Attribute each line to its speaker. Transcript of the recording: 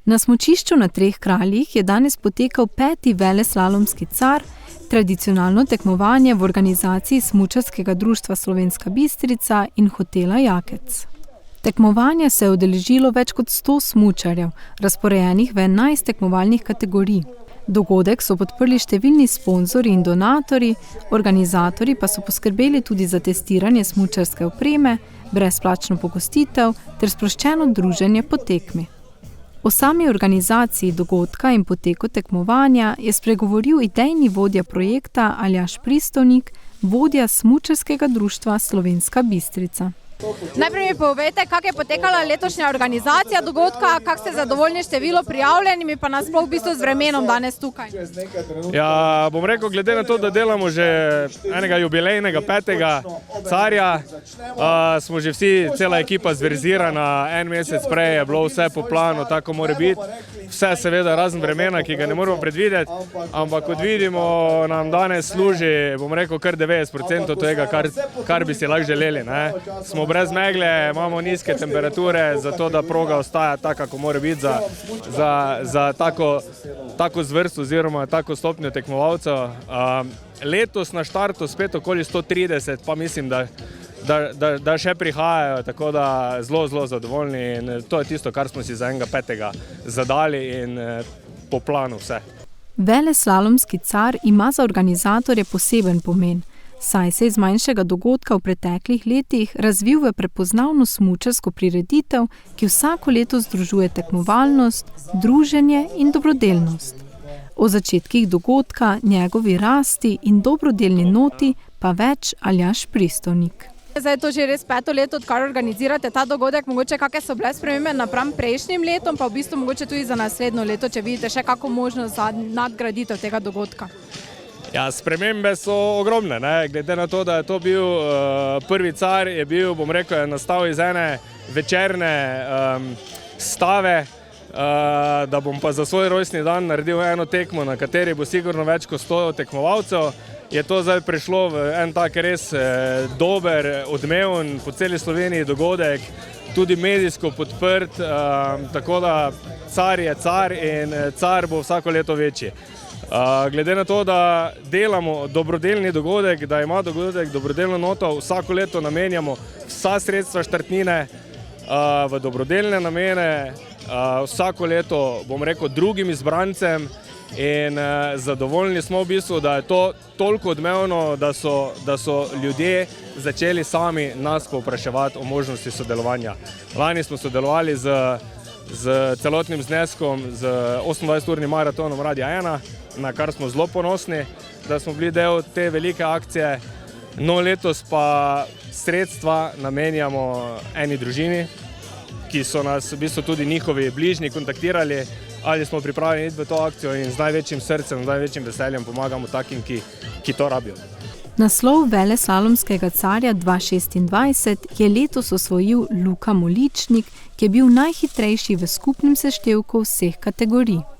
Speaker 1: Na smučišču na Treh kraljih je danes potekal 5. veleslalomski car, tradicionalno tekmovanje v organizaciji Smučarskega društva Slovenska Bistrica in hotela Jakec. Tekmovanja se je udeležilo več kot 100 smučarjev, razporejenih v 11 tekmovalnih kategorij. Dogodek so podprli številni sponzorji in donatorji, organizatorji pa so poskrbeli tudi za testiranje smučarske opreme, brezplačno pogostitev ter sproščeno druženje po tekmi. O sami organizaciji dogodka in poteku tekmovanja je spregovoril idejni vodja projekta Aljaž Pristovnik, vodja Smučarskega društva Slovenska Bistrica.
Speaker 2: Najprej mi povejte, kako je potekala letošnja organizacija dogodka, kako ste zadovoljni število prijavljenimi, pa nasploh v bistvu z vremenom danes tukaj.
Speaker 3: Ja, bom rekel, glede na to, da delamo že enega jubilejnega 5. carja, smo že vsi, cela ekipa zverzirana, en mesec prej je bilo vse po planu, tako mora biti. Vse seveda razen vremena, ki ga ne moramo predvideti, ampak kot vidimo, nam danes služi, bom rekel, kar 90% tega, kar bi si lahko želeli, ne. Smo brez megle, imamo nizke temperature, zato da proga ostaja taka, kako mora biti za tako zvrst oziroma tako stopnjo tekmovalcev. Letos na štartu spet okoli 130, pa mislim, da še prihajajo, tako da zelo zadovoljni in to je tisto, kar smo si za enega 5. zadali in po planu vse.
Speaker 1: Veleslalomski car ima za organizatorje poseben pomen, saj se je iz manjšega dogodka v preteklih letih razvil v prepoznavno smučarsko prireditev, ki vsako leto združuje tekmovalnost, druženje in dobrodelnost. O začetkih dogodka, njegovi rasti in dobrodelni noti pa več Aljaž Pristovnik.
Speaker 2: Zdaj je to že res 5. leto, odkar organizirate ta dogodek, mogoče kakšne so bile spremembe napram prejšnjim letom, pa v bistvu mogoče tudi za naslednjo leto, če vidite še kako možnost za nadgraditev tega dogodka.
Speaker 3: Ja, spremembe so ogromne, ne? Glede na to, da je to bil prvi car, je bil, bom rekel, je nastal iz ene večerne stave, da bom pa za svoj rojstni dan naredil eno tekmo, na kateri bo sigurno več kot 100 tekmovalcev. Je to zdaj prišlo v en tak res dober, odmeven po celi Sloveniji dogodek, tudi medijsko podprt, tako da car je car in car bo vsako leto večji. Glede na to, da delamo dobrodelni dogodek, da ima dogodek dobrodelno noto, vsako leto namenjamo vsa sredstva štartnine v dobrodelne namene, vsako leto, bom rekel, drugim izbrancem in zadovoljni smo v bistvu, da je to toliko odmevno, da so ljudje začeli sami nas povpraševati o možnosti sodelovanja. Lani smo sodelovali z celotnim zneskom, z 28-urnim maratonom Radia 1, na kar smo zelo ponosni, da smo bili del te velike akcije. No, letos pa sredstva namenjamo eni družini, ki so nas v bistvu tudi njihovi bližnji kontaktirali, ali smo pripravljeni iti v to akcijo in z največjim srcem, z največjim veseljem pomagamo takim, ki to rabijo.
Speaker 1: Naslov veleslalomskega carja 2026 je letos osvojil Luka Moličnik, ki je bil najhitrejši v skupnem seštevku vseh kategorij.